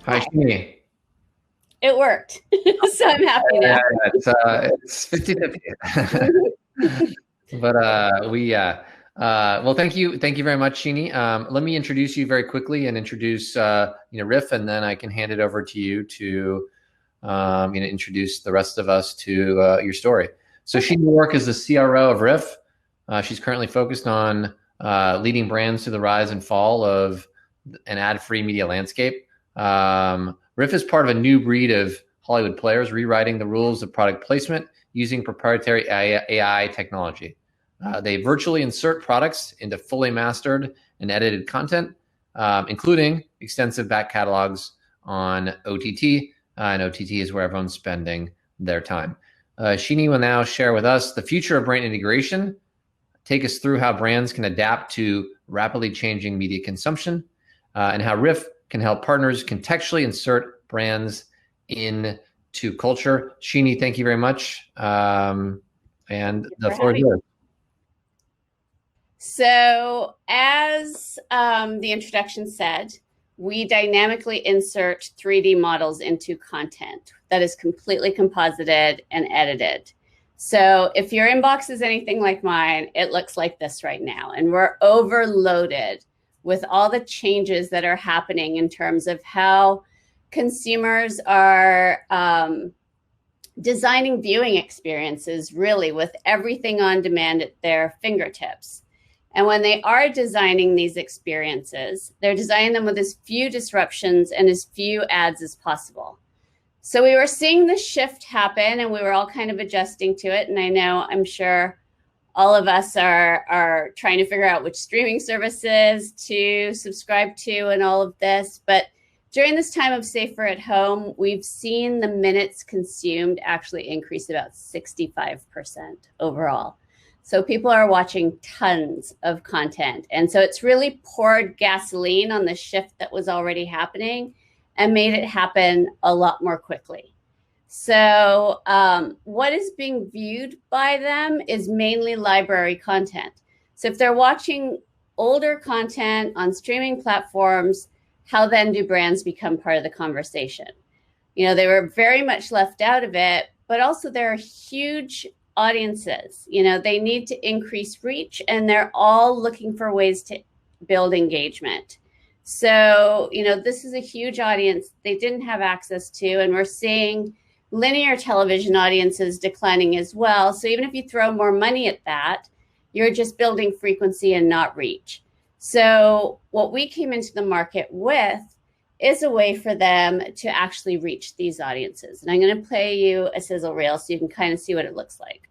Hi, Shini. It worked. So I'm happy now. It's 50-50. But well, thank you very much, Shini. Let me introduce you very quickly and introduce Ryff, and then I can hand it over to you to introduce the rest of us to your story. So Shini Wark is the CRO of Ryff. She's currently focused on leading brands through the rise and fall of an ad-free media landscape. Ryff is part of a new breed of Hollywood players rewriting the rules of product placement using proprietary AI technology. They virtually insert products into fully mastered and edited content, including extensive back catalogs on OTT, and OTT is where everyone's spending their time. Shini will now share with us the future of brand integration, take us through how brands can adapt to rapidly changing media consumption, and how Ryff can help partners contextually insert brands into culture. Shini, thank you very much. And the floor is yours. So as the introduction said, we dynamically insert 3D models into content that is completely composited and edited. So if your inbox is anything like mine, it looks like this right now. And we're overloaded with all the changes that are happening in terms of how consumers are designing viewing experiences, really, with everything on demand at their fingertips. And when they are designing these experiences, they're designing them with as few disruptions and as few ads as possible. So we were seeing this shift happen, and we were all kind of adjusting to it. And I'm sure all of us are trying to figure out which streaming services to subscribe to and all of this. But during this time of safer at home, we've seen the minutes consumed actually increase about 65% overall. So people are watching tons of content. And so it's really poured gasoline on the shift that was already happening and made it happen a lot more quickly. So what is being viewed by them is mainly library content. So if they're watching older content on streaming platforms, how then do brands become part of the conversation? They were very much left out of it, but also there are huge audiences. They need to increase reach, and they're all looking for ways to build engagement. So, this is a huge audience they didn't have access to, and we're seeing linear television audiences declining as well. So even if you throw more money at that, you're just building frequency and not reach. So what we came into the market with is a way for them to actually reach these audiences. And I'm going to play you a sizzle reel so you can kind of see what it looks like.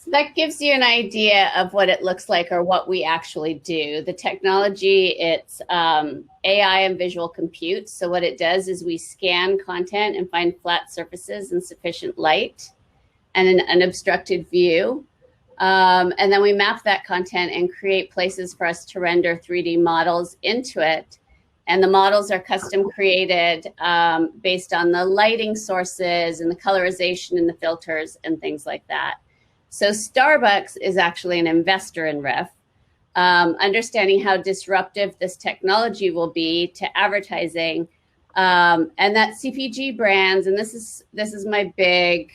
That gives you an idea of what it looks like or what we actually do. The technology, it's AI and visual compute. So what it does is we scan content and find flat surfaces and sufficient light and an unobstructed view. And then we map that content and create places for us to render 3D models into it. And the models are custom created based on the lighting sources and the colorization and the filters and things like that. So Starbucks is actually an investor in Ryff, understanding how disruptive this technology will be to advertising, and that CPG brands, and this is my big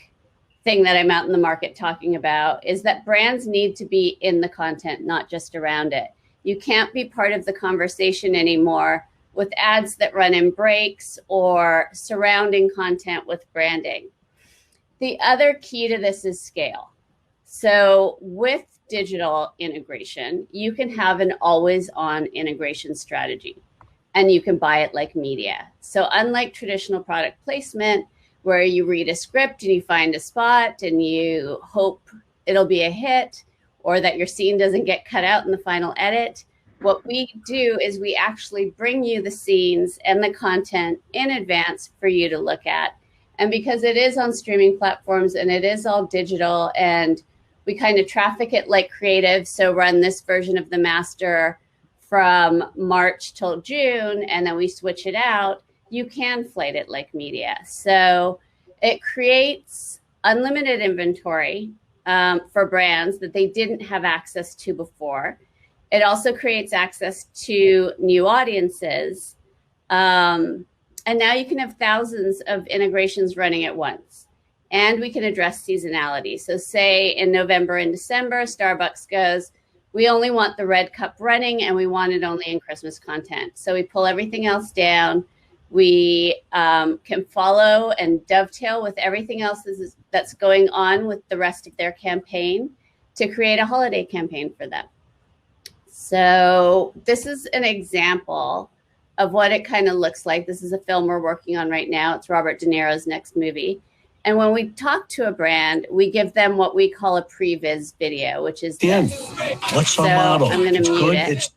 thing that I'm out in the market talking about, is that brands need to be in the content, not just around it. You can't be part of the conversation anymore with ads that run in breaks or surrounding content with branding. The other key to this is scale. So with digital integration, you can have an always-on integration strategy, and you can buy it like media. So unlike traditional product placement, where you read a script and you find a spot and you hope it'll be a hit or that your scene doesn't get cut out in the final edit, what we do is we actually bring you the scenes and the content in advance for you to look at. And because it is on streaming platforms and it is all digital, and we kind of traffic it like creative, so run this version of the master from March till June, and then we switch it out, you can flight it like media. So it creates unlimited inventory for brands that they didn't have access to before. It also creates access to new audiences. And now you can have thousands of integrations running at once. And we can address seasonality. So say in November and December, Starbucks goes, we only want the red cup running and we want it only in Christmas content. So we pull everything else down. We can follow and dovetail with everything else that's going on with the rest of their campaign to create a holiday campaign for them. So this is an example of what it kind of looks like. This is a film we're working on right now. It's Robert De Niro's next movie. And when we talk to a brand, we give them what we call a pre-viz video, which is this. What's so our model? I'm going to mute good. it.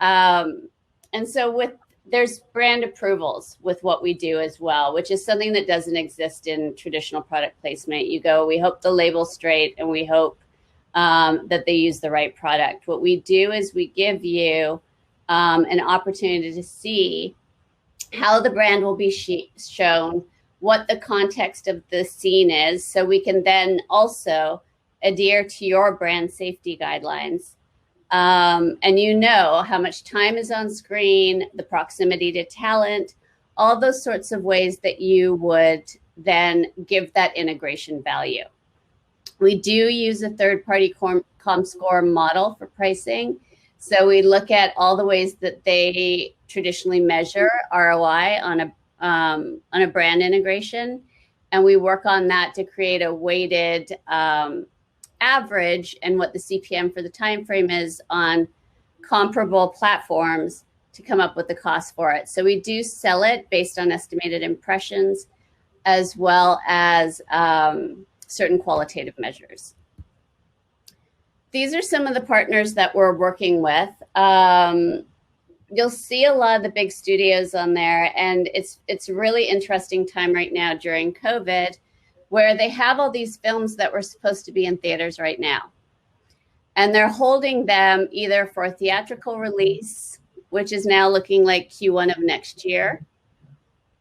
And so there's brand approvals with what we do as well, which is something that doesn't exist in traditional product placement. You go, we hope the label's straight and we hope that they use the right product. What we do is we give you an opportunity to see how the brand will be shown, what the context of the scene is, so we can then also adhere to your brand safety guidelines. And you know how much time is on screen, the proximity to talent, all those sorts of ways that you would then give that integration value. We do use a third-party ComScore model for pricing. So we look at all the ways that they traditionally measure ROI on a brand integration. And we work on that to create a weighted average and what the CPM for the time frame is on comparable platforms to come up with the cost for it. So we do sell it based on estimated impressions as well as certain qualitative measures. These are some of the partners that we're working with. You'll see a lot of the big studios on there, and it's a really interesting time right now during COVID, where they have all these films that were supposed to be in theaters right now. And they're holding them either for a theatrical release, which is now looking like Q1 of next year,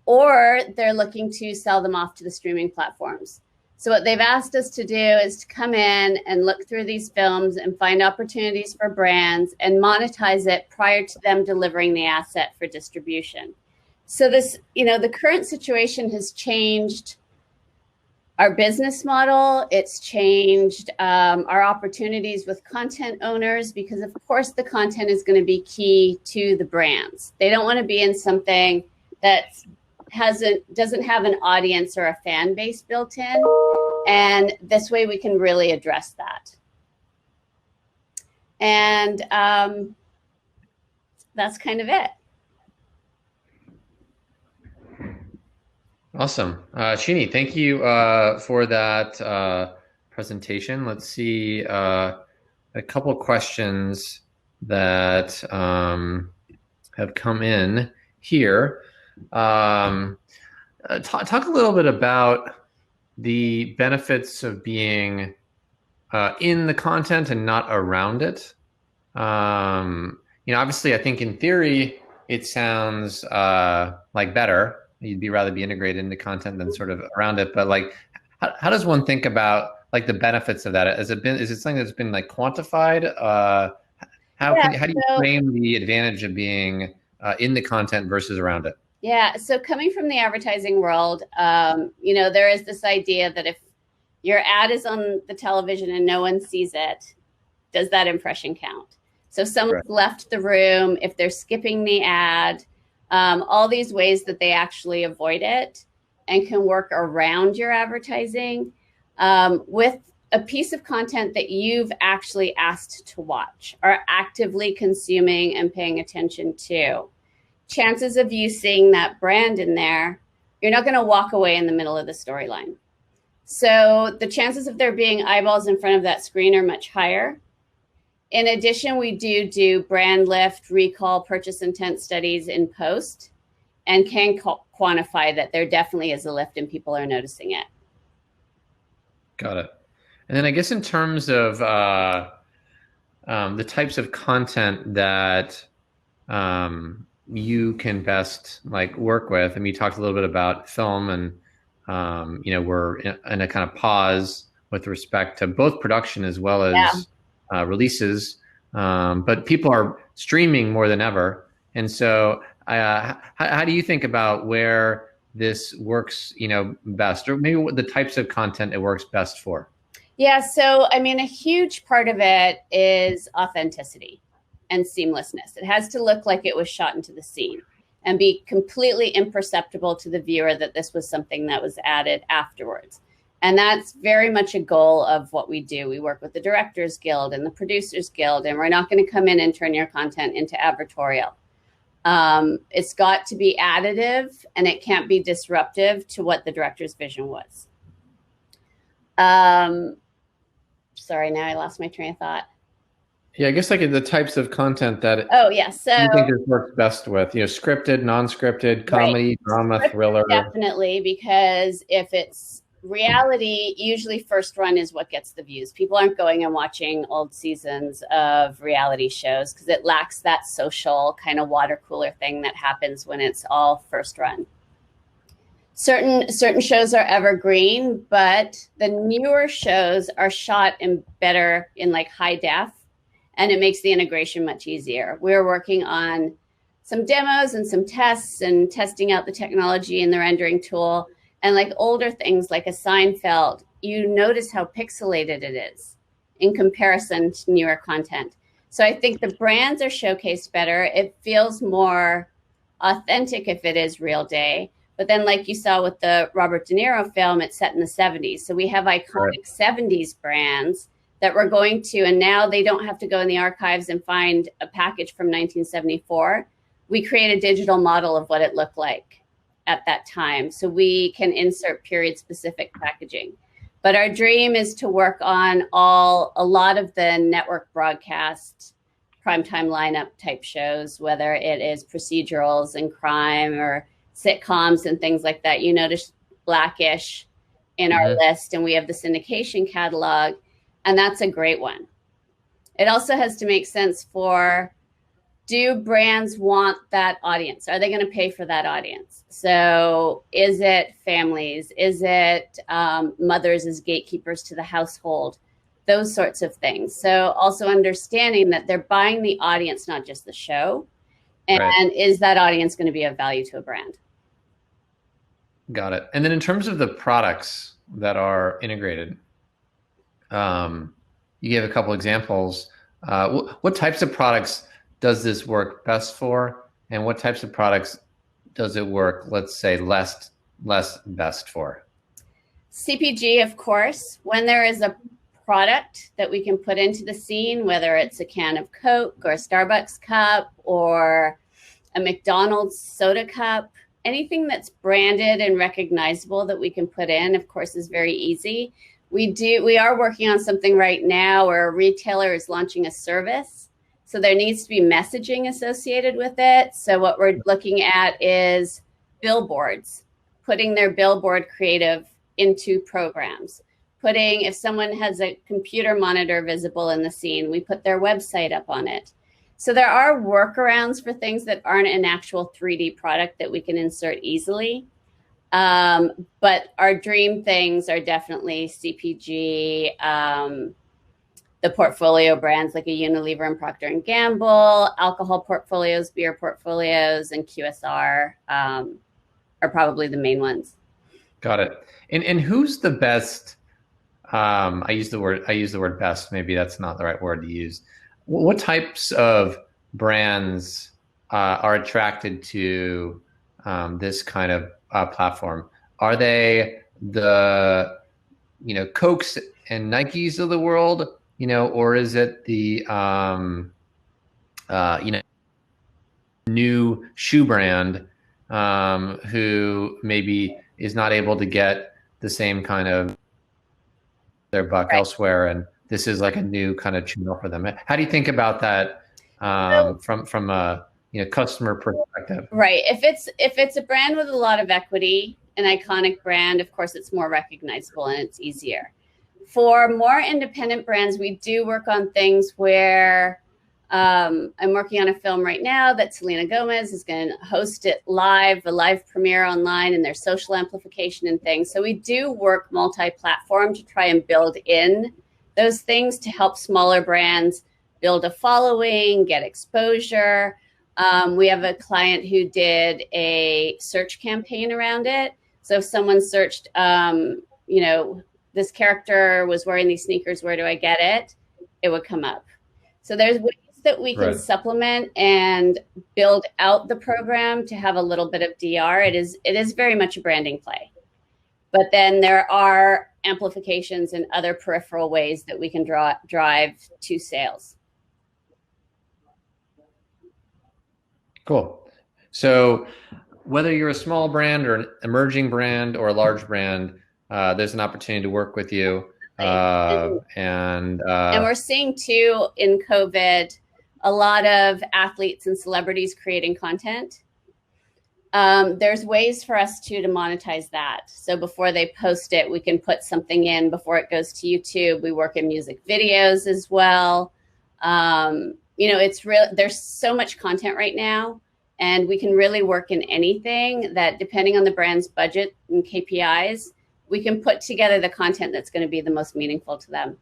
or they're looking to sell them off to the streaming platforms. So what they've asked us to do is to come in and look through these films and find opportunities for brands and monetize it prior to them delivering the asset for distribution. So this, the current situation has changed our business model. It's changed our opportunities with content owners, because of course the content is going to be key to the brands. They don't want to be in something that doesn't have an audience or a fan base built in. And this way we can really address that. And that's kind of it. Awesome. Shini, thank you for that presentation. Let's see a couple questions that have come in here. Talk a little bit about the benefits of being in the content and not around it. Obviously, I think in theory, it sounds like better. You'd rather be integrated into content than sort of around it. But like, how does one think about like the benefits of that? Is it something that's been like quantified? How Yeah, do you frame the advantage of being in the content versus around it? yeah. So coming from the advertising world, there is this idea that if your ad is on the television and no one sees it, does that impression count? So if someone's left the room, if they're skipping the ad, all these ways that they actually avoid it and can work around your advertising with a piece of content that you've actually asked to watch, are actively consuming and paying attention to. Chances of you seeing that brand in there, you're not going to walk away in the middle of the storyline. So the chances of there being eyeballs in front of that screen are much higher. In addition, we do brand lift, recall, purchase intent studies in post, and can quantify that there definitely is a lift and people are noticing it. Got it. And then I guess in terms of the types of content that you can best like work with, I mean, you talked a little bit about film, and we're in a kind of pause with respect to both production as well as releases, but people are streaming more than ever. And so how do you think about where this works, best, or maybe what the types of content it works best for? Yeah, so I mean, a huge part of it is authenticity and seamlessness. It has to look like it was shot into the scene and be completely imperceptible to the viewer that this was something that was added afterwards. And that's very much a goal of what we do. We work with the Directors Guild and the Producers Guild, and we're not going to come in and turn your content into advertorial. It's got to be additive, and it can't be disruptive to what the director's vision was. Sorry, now I lost my train of thought. Yeah, I guess like the types of content that so you think this works best with, scripted, non-scripted, comedy, drama, thriller. Definitely, because if it's reality, usually first run is what gets the views. People aren't going and watching old seasons of reality shows because it lacks that social kind of water cooler thing that happens when it's all first run. Certain shows are evergreen, but the newer shows are shot in like high def, and it makes the integration much easier. We're working on some demos and some tests and testing out the technology in the rendering tool. And like older things like a Seinfeld, you notice how pixelated it is in comparison to newer content. So I think the brands are showcased better. It feels more authentic if it is real day. But then like you saw with the Robert De Niro film, it's set in the 70s. So we have iconic 70s brands that we're going to, and now they don't have to go in the archives and find a package from 1974. We create a digital model of what it looked like at that time. So we can insert period specific packaging. But our dream is to work on a lot of the network broadcast primetime lineup type shows, whether it is procedurals and crime or sitcoms and things like that. You notice Blackish in our list, and we have the syndication catalog, and that's a great one. It also has to make sense for, do brands want that audience? Are they going to pay for that audience? So is it families? Is it mothers as gatekeepers to the household? Those sorts of things. So also understanding that they're buying the audience, not just the show. And is that audience going to be of value to a brand? Got it. And then in terms of the products that are integrated, you gave a couple examples. What types of products does this work best for? And what types of products does it work, let's say, less best for? CPG, of course. When there is a product that we can put into the scene, whether it's a can of Coke or a Starbucks cup or a McDonald's soda cup, anything that's branded and recognizable that we can put in, of course, is very easy. We are working on something right now where a retailer is launching a service. So there needs to be messaging associated with it. So what we're looking at is billboards, putting their billboard creative into programs. If someone has a computer monitor visible in the scene, we put their website up on it. So there are workarounds for things that aren't an actual 3D product that we can insert easily. But our dream things are definitely CPG, the portfolio brands like a Unilever and Procter and Gamble, alcohol portfolios, beer portfolios, and QSR are probably the main ones. Got it. And who's the best? I use the word best. Maybe that's not the right word to use. What types of brands are attracted to this kind of platform? Are they the Cokes and Nikes of the world, or is it the new shoe brand who maybe is not able to get the same kind of their buck elsewhere, and this is like a new kind of channel for them? How do you think about that from a customer perspective? Right. If it's a brand with a lot of equity, an iconic brand, of course, it's more recognizable and it's easier. For more independent brands, we do work on things where I'm working on a film right now that Selena Gomez is going to host it live, a live premiere online, and there's social amplification and things. So we do work multi-platform to try and build in those things to help smaller brands build a following, get exposure. We have a client who did a search campaign around it. So if someone searched, this character was wearing these sneakers, where do I get it? It would come up. So there's ways that we can supplement and build out the program to have a little bit of DR. It is very much a branding play. But then there are amplifications and other peripheral ways that we can drive to sales. Cool. So whether you're a small brand or an emerging brand or a large brand, there's an opportunity to work with you. And we're seeing too in COVID, a lot of athletes and celebrities creating content. There's ways for us to monetize that. So before they post it, we can put something in before it goes to YouTube. We work in music videos as well. It's real. There's so much content right now, and we can really work in anything that, depending on the brand's budget and KPIs, we can put together the content that's going to be the most meaningful to them.